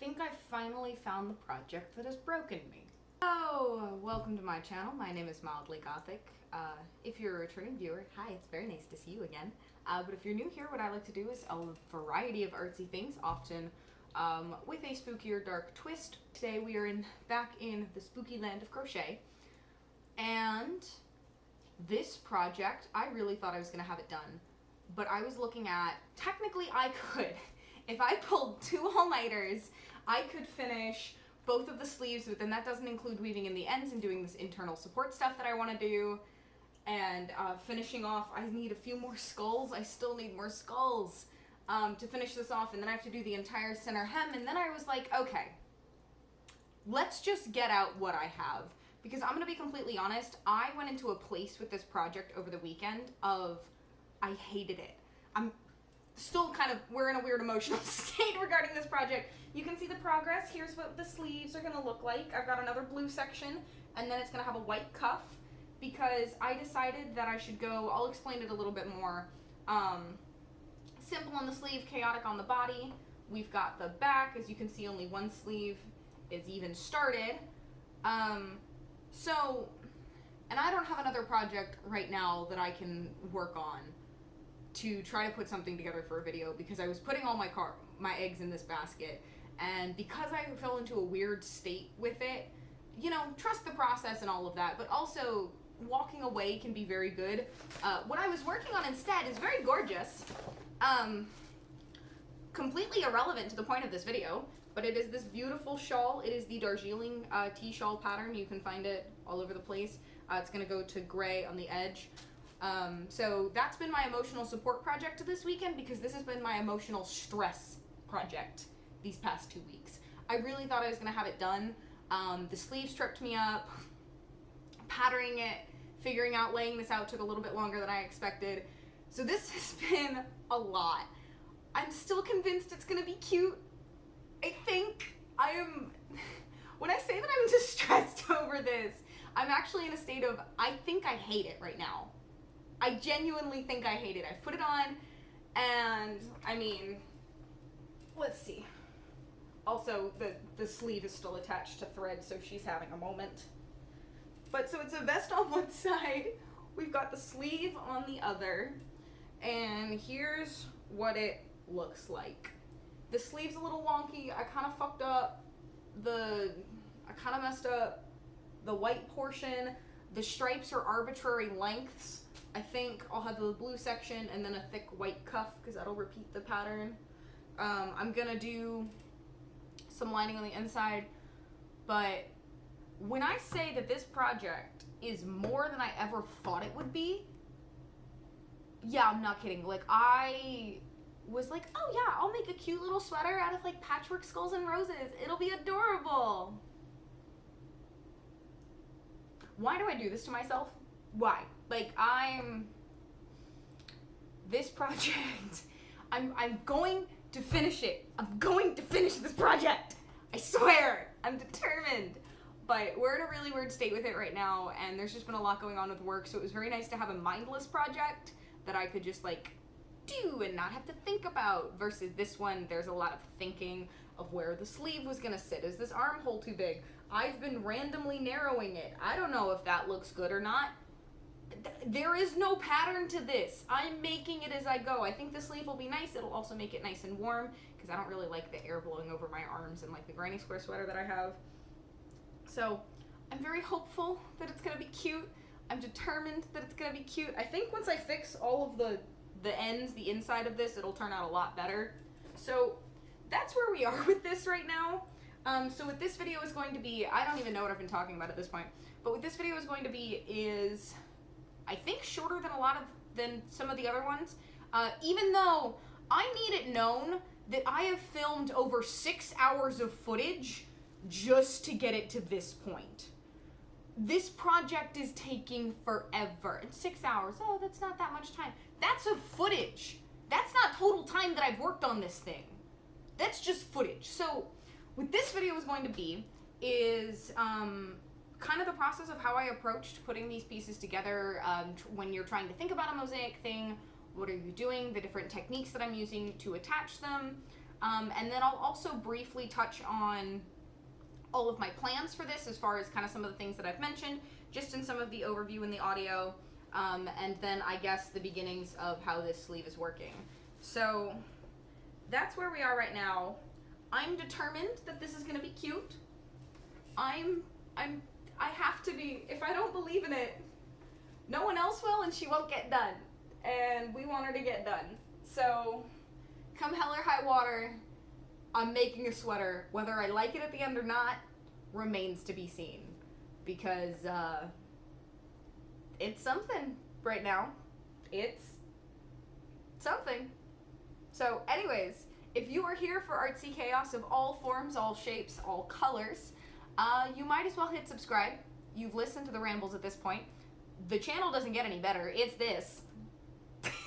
think I finally found the project that has broken me. Oh, welcome to my channel. My name is Mildly Gothic. If you're a returning viewer, hi, it's very nice to see you again. But if you're new here, what I like to do is a variety of artsy things, often with a spookier dark twist. Today we are back in the spooky land of crochet, and this project, I really thought I was going to have it done, but I was looking at, technically I could. If I pulled 2 all-nighters, I could finish both of the sleeves, but then that doesn't include weaving in the ends and doing this internal support stuff that I want to do. And finishing off, I need a few more skulls. I still need more skulls to finish this off, and then I have to do the entire center hem. And then I was like, okay, let's just get out what I have. Because I'm going to be completely honest, I went into a place with this project over the weekend of, I hated it. I'm still we're in a weird emotional state regarding this project. You can see the progress. Here's what the sleeves are going to look like. I've got another blue section, and then it's going to have a white cuff, because I decided that I should go, I'll explain it a little bit more, simple on the sleeve, chaotic on the body. We've got the back. As you can see, only one sleeve is even started. And I don't have another project right now that I can work on to try to put something together for a video, because I was putting all my eggs in this basket, and because I fell into a weird state with it, you know, trust the process and all of that, but also walking away can be very good. What I was working on instead is very gorgeous, completely irrelevant to the point of this video, but it is this beautiful shawl. It is the Darjeeling tea shawl pattern. You can find it all over the place. It's going to go to gray on the edge. So that's been my emotional support project this weekend, because this has been my emotional stress project these past 2 weeks. I really thought I was going to have it done. The sleeves tripped me up. Patterning it, figuring out, laying this out took a little bit longer than I expected. So this has been a lot. I'm still convinced it's going to be cute. I think I am, when I say that I'm distressed over this, I'm actually in a state of, I think I hate it right now. I genuinely think I hate it. I put it on, and I mean, let's see. Also, the sleeve is still attached to thread, so she's having a moment. But so it's a vest on one side, we've got the sleeve on the other, and here's what it looks like. The sleeve's a little wonky. I kind of fucked up I kind of messed up the white portion. The stripes are arbitrary lengths. I think I'll have the blue section and then a thick white cuff, because that'll repeat the pattern. I'm gonna do some lining on the inside, but when I say that this project is more than I ever thought it would be, yeah, I'm not kidding. Like, I was like, oh yeah, I'll make a cute little sweater out of like patchwork skulls and roses. It'll be adorable. Why do I do this to myself? Why? Like, this project, I'm going to finish it. I'm going to finish this project. I swear, I'm determined. But we're in a really weird state with it right now, and there's just been a lot going on with work, so it was very nice to have a mindless project that I could just like do and not have to think about, versus this one, there's a lot of thinking of where the sleeve was gonna sit. Is this armhole too big? I've been randomly narrowing it. I don't know if that looks good or not. There is no pattern to this. I'm making it as I go. I think the sleeve will be nice. It'll also make it nice and warm, because I don't really like the air blowing over my arms and like the granny square sweater that I have. So I'm very hopeful that it's gonna be cute. I'm determined that it's gonna be cute. I think once I fix all of the ends, the inside of this, it'll turn out a lot better. So that's where we are with this right now. So what this video is going to be, I don't even know what I've been talking about at this point, but what this video is going to be is, I think, shorter than some of the other ones, even though I need it known that I have filmed over 6 hours of footage just to get it to this point. This project is taking forever. And 6 hours, oh, that's not that much time. That's a footage. That's not total time that I've worked on this thing. That's just footage. So what this video is going to be is kind of the process of how I approached putting these pieces together. When you're trying to think about a mosaic thing, what are you doing, the different techniques that I'm using to attach them, And then I'll also briefly touch on all of my plans for this as far as kind of some of the things that I've mentioned, just in some of the overview in the audio, and then I guess the beginnings of how this sleeve is working. So that's where we are right now. I'm determined that this is going to be cute. I have to be. If I don't believe in it, no one else will, and she won't get done. And we want her to get done. So come hell or high water, I'm making a sweater. Whether I like it at the end or not remains to be seen, because it's something right now. It's something. So anyways, if you are here for artsy chaos of all forms, all shapes, all colors, you might as well hit subscribe. You've listened to the rambles at this point. The channel doesn't get any better. It's this.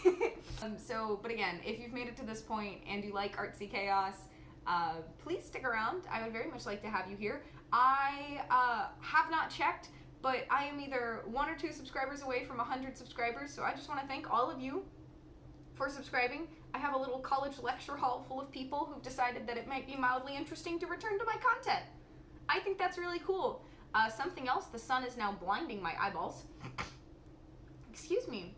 But again, if you've made it to this point and you like artsy chaos, please stick around. I would very much like to have you here. I have not checked, but I am either 1 or 2 subscribers away from 100 subscribers, so I just want to thank all of you for subscribing. I have a little college lecture hall full of people who've decided that it might be mildly interesting to return to my content. I think that's really cool. Something else, the sun is now blinding my eyeballs. Excuse me.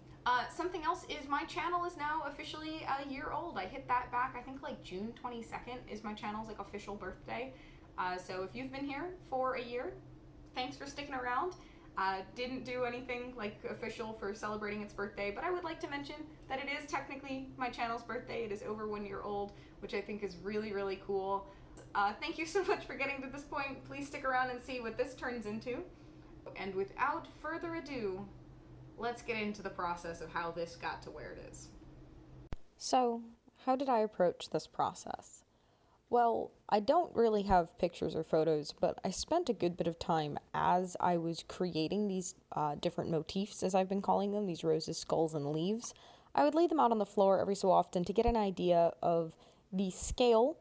Something else is my channel is now officially a year old. I hit that back, I think like June 22nd is my channel's like official birthday. So if you've been here for a year, thanks for sticking around. Didn't do anything like official for celebrating its birthday, but I would like to mention that it is technically my channel's birthday. It is over 1 year old, which I think is really, really cool. Thank you so much for getting to this point. Please stick around and see what this turns into. And without further ado, let's get into the process of how this got to where it is. So, how did I approach this process? Well, I don't really have pictures or photos, but I spent a good bit of time as I was creating these different motifs, as I've been calling them, these roses, skulls, and leaves. I would lay them out on the floor every so often to get an idea of the scale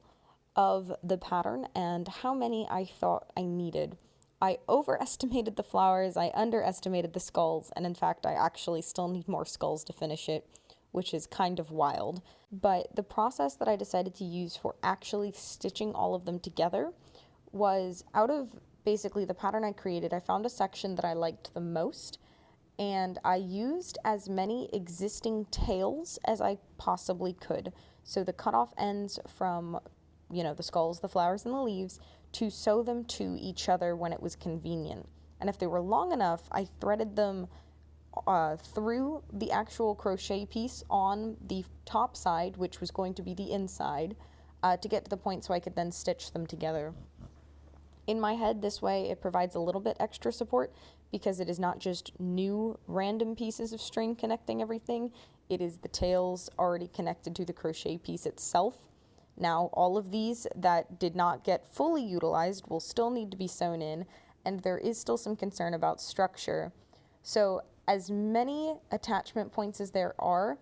of the pattern and how many I thought I needed. I overestimated the flowers, I underestimated the skulls, and in fact I actually still need more skulls to finish it, which is kind of wild. But the process that I decided to use for actually stitching all of them together was out of basically the pattern I created. I found a section that I liked the most, and I used as many existing tails as I possibly could. So the cut off ends from, the skulls, the flowers, and the leaves, to sew them to each other when it was convenient. And if they were long enough, I threaded them through the actual crochet piece on the top side, which was going to be the inside, to get to the point so I could then stitch them together. In my head, this way, it provides a little bit extra support because it is not just new random pieces of string connecting everything, it is the tails already connected to the crochet piece itself. Now, all of these that did not get fully utilized will still need to be sewn in, and there is still some concern about structure. So, as many attachment points as there are,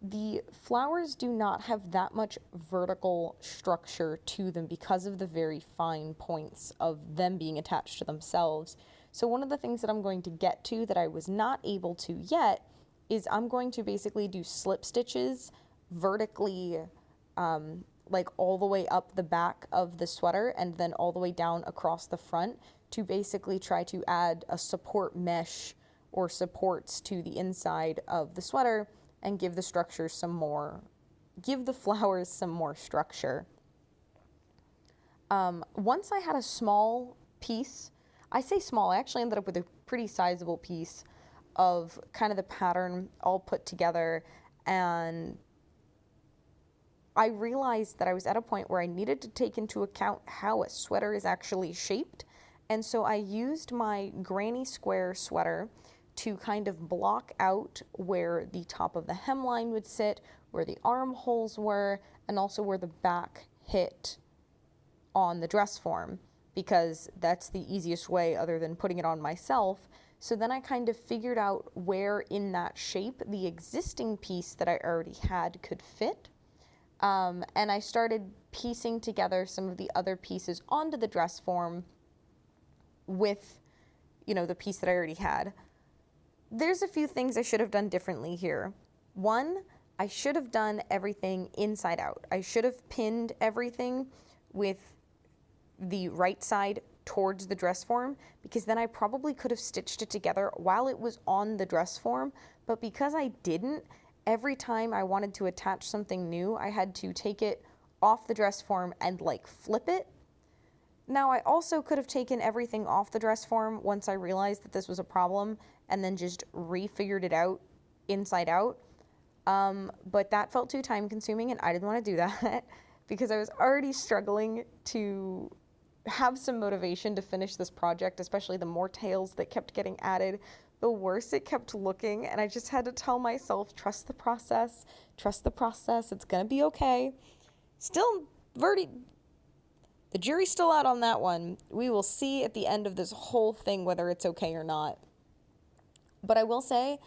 the flowers do not have that much vertical structure to them because of the very fine points of them being attached to themselves. So one of the things that I'm going to get to that I was not able to yet is I'm going to basically do slip stitches vertically, like all the way up the back of the sweater and then all the way down across the front to basically try to add a support mesh or supports to the inside of the sweater and give the structure give the flowers some more structure. Once I had a small piece, I say small, I actually ended up with a pretty sizable piece of kind of the pattern all put together, and I realized that I was at a point where I needed to take into account how a sweater is actually shaped, and so I used my granny square sweater to kind of block out where the top of the hemline would sit, where the armholes were, and also where the back hit on the dress form, because that's the easiest way other than putting it on myself. So then I kind of figured out where in that shape the existing piece that I already had could fit. And I started piecing together some of the other pieces onto the dress form with, the piece that I already had. There's a few things I should have done differently here. One, I should have done everything inside out. I should have pinned everything with the right side towards the dress form, because then I probably could have stitched it together while it was on the dress form. But because I didn't, every time I wanted to attach something new, I had to take it off the dress form and like flip it. Now, I also could have taken everything off the dress form once I realized that this was a problem and then just refigured it out inside out. But that felt too time consuming and I didn't want to do that because I was already struggling to have some motivation to finish this project, especially the more tails that kept getting added, the worse it kept looking. And I just had to tell myself, trust the process, it's gonna be okay. Still, the jury's still out on that one. We will see at the end of this whole thing whether it's okay or not. But I will say,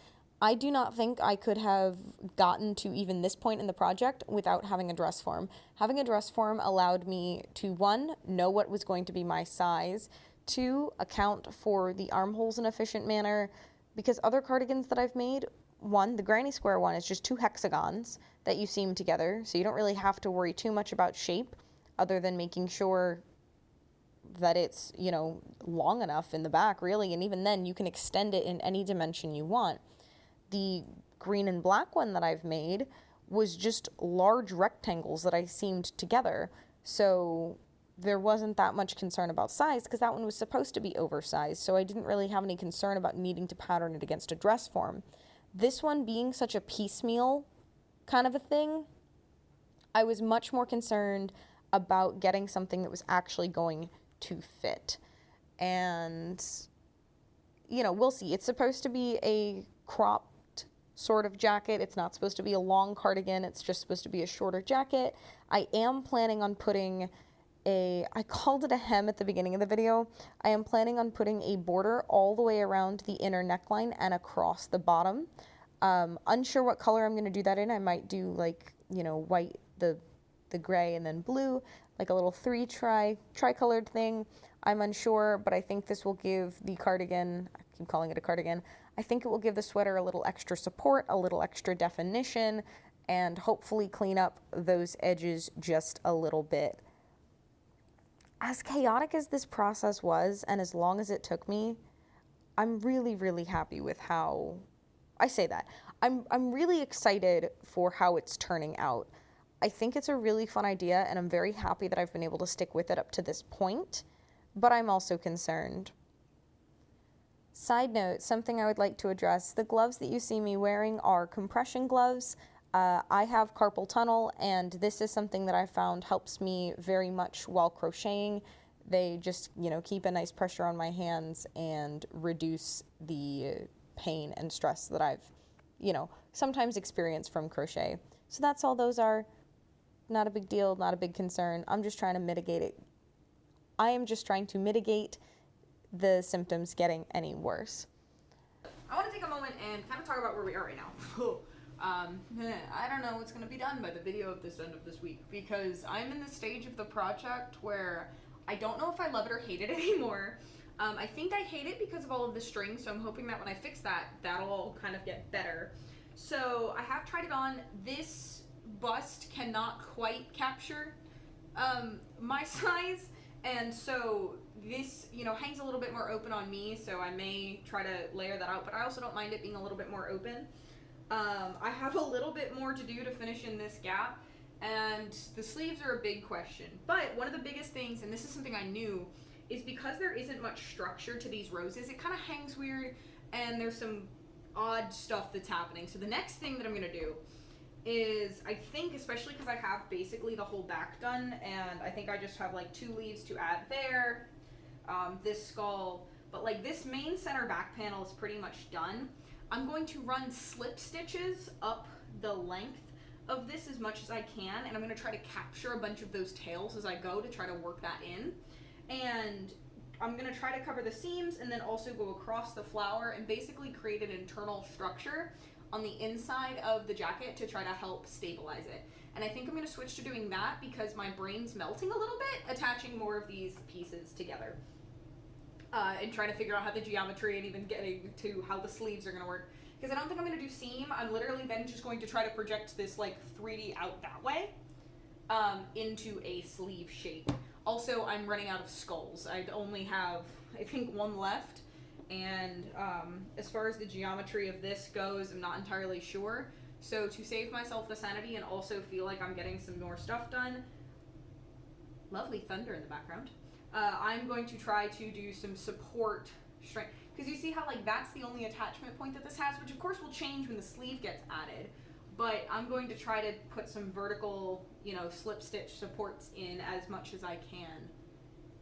I do not think I could have gotten to even this point in the project without having a dress form. Having a dress form allowed me to, one, know what was going to be my size, two, account for the armholes in an efficient manner, because other cardigans that I've made, one, the granny square one is just 2 hexagons that you seam together, so you don't really have to worry too much about shape, other than making sure that it's, long enough in the back, really, and even then you can extend it in any dimension you want. The green and black one that I've made was just large rectangles that I seamed together, so there wasn't that much concern about size because that one was supposed to be oversized, so I didn't really have any concern about needing to pattern it against a dress form. This one being such a piecemeal kind of a thing, I was much more concerned about getting something that was actually going to fit. And, we'll see. It's supposed to be a cropped sort of jacket. It's not supposed to be a long cardigan. It's just supposed to be a shorter jacket. I am planning on putting I called it a hem at the beginning of the video. I am planning on putting a border all the way around the inner neckline and across the bottom. Unsure what color I'm going to do that in. I might do white, the gray, and then blue, like a little tricolored thing. I'm unsure, but I think this will give the cardigan, I keep calling it a cardigan, I think it will give the sweater a little extra support, a little extra definition, and hopefully clean up those edges just a little bit. As chaotic as this process was, and as long as it took me, I'm really, really happy with how, I say that, I'm really excited for how it's turning out. I think it's a really fun idea, and I'm very happy that I've been able to stick with it up to this point, but I'm also concerned. Side note, something I would like to address, the gloves that you see me wearing are compression gloves. I have carpal tunnel, and this is something that I found helps me very much while crocheting. They just, keep a nice pressure on my hands and reduce the pain and stress that I've, sometimes experienced from crochet. So that's all those are. Not a big deal, not a big concern. I'm just trying to mitigate it. I am just trying to mitigate the symptoms getting any worse. I want to take a moment and kind of talk about where we are right now. I don't know what's going to be done by the video of this end of this week, because I'm in the stage of the project where I don't know if I love it or hate it anymore. I think I hate it because of all of the strings, so I'm hoping that when I fix that, that'll all kind of get better. So I have tried it on. This bust cannot quite capture my size, and so this hangs a little bit more open on me, so I may try to layer that out, but I also don't mind it being a little bit more open. I have a little bit more to do to finish in this gap, and the sleeves are a big question. But one of the biggest things, and this is something I knew, is because there isn't much structure to these roses, it kind of hangs weird, and there's some odd stuff that's happening. So the next thing that I'm going to do is, I think, especially because I have basically the whole back done, and I think I just have like 2 leaves to add there, this skull, but like this main center back panel is pretty much done. I'm going to run slip stitches up the length of this as much as I can, and I'm going to try to capture a bunch of those tails as I go to try to work that in. And I'm going to try to cover the seams and then also go across the flower and basically create an internal structure on the inside of the jacket to try to help stabilize it. And I think I'm going to switch to doing that because my brain's melting a little bit, attaching more of these pieces together. And trying to figure out how the geometry and even getting to how the sleeves are going to work. because I don't think I'm going to do seam. I'm literally then just going to try to project this like 3D out that way into a sleeve shape. Also, I'm running out of skulls. I only have, I think, one left. And as far as the geometry of this goes, I'm not entirely sure. So to save myself the sanity and also feel like I'm getting some more stuff done, lovely thunder in the background, I'm going to try to do some support strength. Because you see how like that's the only attachment point that this has, which of course will change when the sleeve gets added. But I'm going to try to put some vertical, you know, slip stitch supports in as much as I can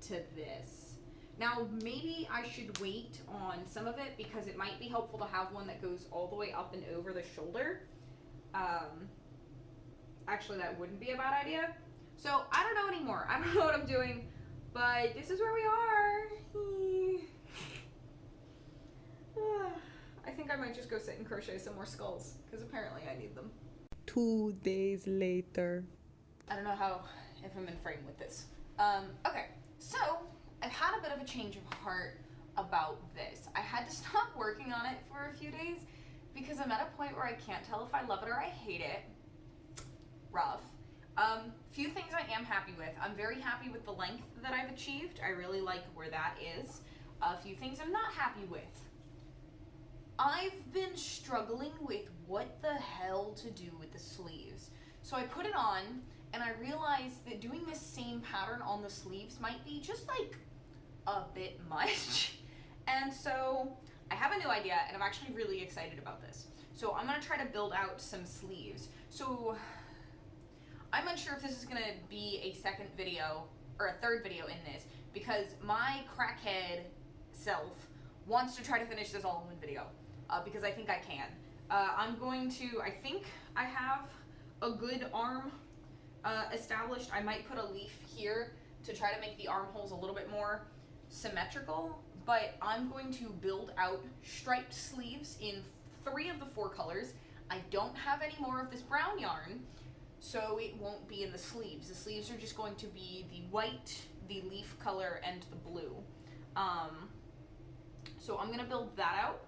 to this. Now, maybe I should wait on some of it because it might be helpful to have one that goes all the way up and over the shoulder. Actually, that wouldn't be a bad idea. So, I don't know anymore. I don't know what I'm doing, but this is where we are. I think I might just go sit and crochet some more skulls because apparently I need them. 2 days later. I don't know if I'm in frame with this. Okay, so I've had a bit of a change of heart about this. I had to stop working on it for a few days because I'm at a point where I can't tell if I love it or I hate it. Rough. Few things I am happy with. I'm very happy with the length that I've achieved. I really like where that is. A few things I'm not happy with. I've been struggling with what the hell to do with the sleeves. So I put it on and I realized that doing this same pattern on the sleeves might be just like a bit much. And so I have a new idea and I'm actually really excited about this. So I'm gonna try to build out some sleeves. So I'm unsure if this is gonna be a second video or a third video in this because my crackhead self wants to try to finish this all in one video. Because I think I can. I'm going to, I think I have a good arm established. I might put a leaf here to try to make the armholes a little bit more symmetrical, but I'm going to build out striped sleeves in 3 of the 4 colors. I don't have any more of this brown yarn, so it won't be in the sleeves. The sleeves are just going to be the white, the leaf color, and the blue. So I'm gonna build that out.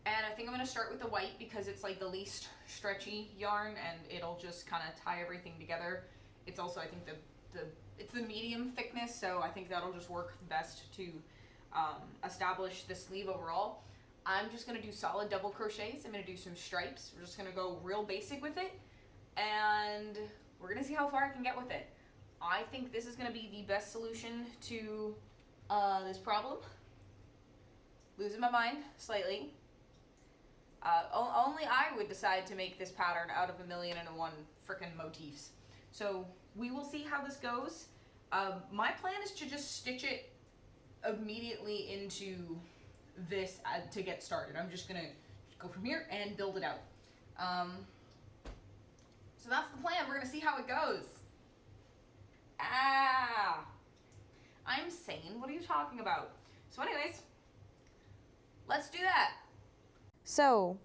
And I think I'm going to start with the white because it's like the least stretchy yarn and it'll just kind of tie everything together. It's also, I think, it's the medium thickness, so I think that'll just work best to establish the sleeve overall. I'm just going to do solid double crochets. I'm going to do some stripes. We're just going to go real basic with it. And we're going to see how far I can get with it. I think this is going to be the best solution to this problem. Losing my mind slightly. Only I would decide to make this pattern out of 1,000,001 frickin' motifs. So we will see how this goes. My plan is to just stitch it immediately into this to get started. I'm just gonna go from here and build it out. So that's the plan. We're gonna see how it goes. I'm sane. What are you talking about? So anyways, let's do that. So,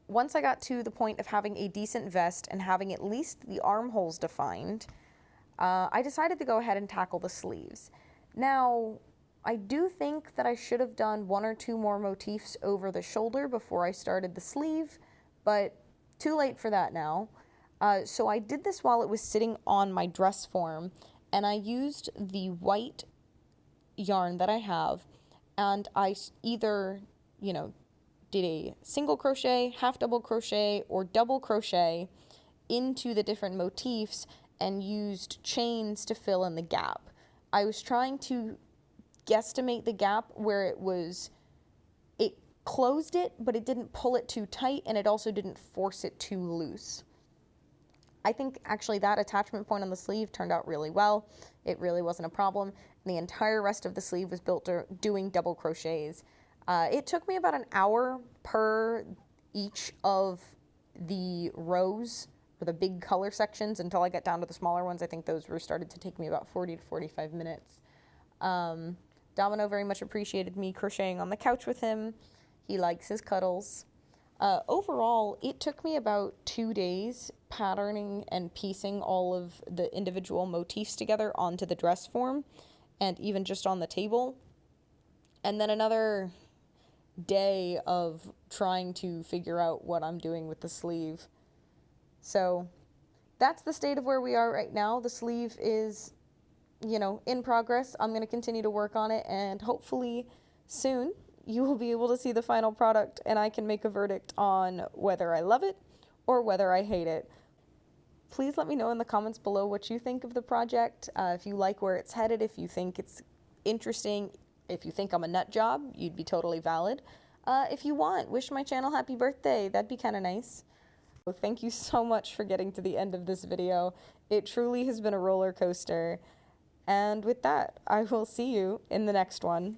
once I got to the point of having a decent vest and having at least the armholes defined, I decided to go ahead and tackle the sleeves. Now, I do think that I should have done 1 or 2 more motifs over the shoulder before I started the sleeve, but too late for that now. So I did this while it was sitting on my dress form, and I used the white yarn that I have, and I either, did a single crochet, half double crochet, or double crochet into the different motifs and used chains to fill in the gap. I was trying to guesstimate the gap where it closed it, but it didn't pull it too tight, and it also didn't force it too loose. I think actually that attachment point on the sleeve turned out really well. It really wasn't a problem. The entire rest of the sleeve was built doing double crochets. It took me about an hour per each of the rows, or the big color sections, until I got down to the smaller ones. I think those started to take me about 40 to 45 minutes. Domino very much appreciated me crocheting on the couch with him. He likes his cuddles. Overall, it took me about 2 days patterning and piecing all of the individual motifs together onto the dress form, and even just on the table. And then another day of trying to figure out what I'm doing with the sleeve. So that's the state of where we are right now. The sleeve is, in progress. I'm going to continue to work on it, and hopefully soon you will be able to see the final product and I can make a verdict on whether I love it or whether I hate it. Please let me know in the comments below what you think of the project. If you like where it's headed, if you think it's interesting, if you think I'm a nut job, you'd be totally valid. If you want, wish my channel happy birthday. That'd be kind of nice. So thank you so much for getting to the end of this video. It truly has been a roller coaster. And with that, I will see you in the next one.